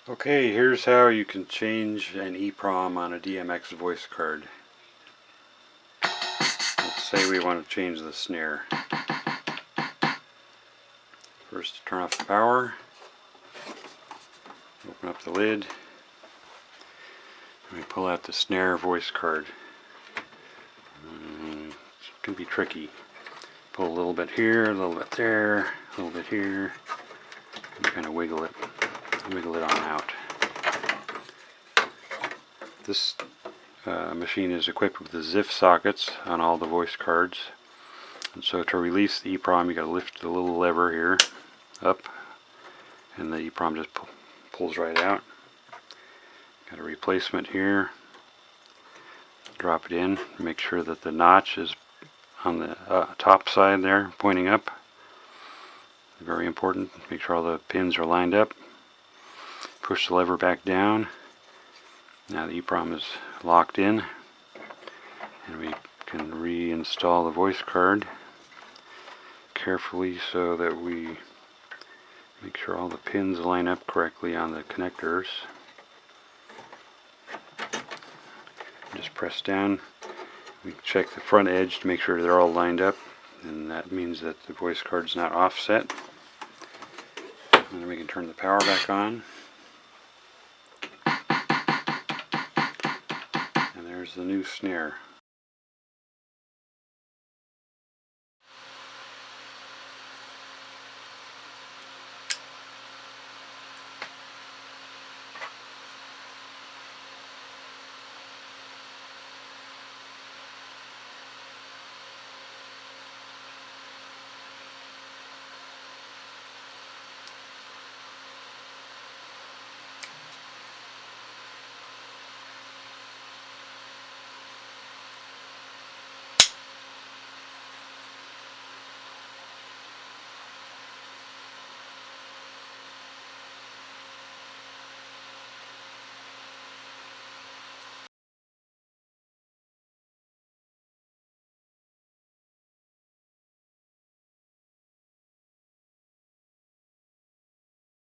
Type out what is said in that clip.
Okay, here's how you can change an EPROM on a DMX voice card. Let's say we want to change the snare. First, turn off the power, open up the lid, and we pull out the snare voice card. It can be tricky. Pull a little bit here, a little bit there, a little bit here, and kind of wiggle it on out. This machine is equipped with the ZIF sockets on all the voice cards, and so to release the EPROM you got to lift the little lever here up, and the EPROM just pulls right out. Got a replacement here. Drop it in. Make sure that the notch is on the top side there, pointing up. Very important. Make sure all the pins are lined up. Push the lever back down. Now the EPROM is locked in, and we can reinstall the voice card carefully so that we make sure all the pins line up correctly on the connectors. Just press down. We check the front edge to make sure they're all lined up, and that means that the voice card's not offset. And then we can turn the power back on. And there's the new snare.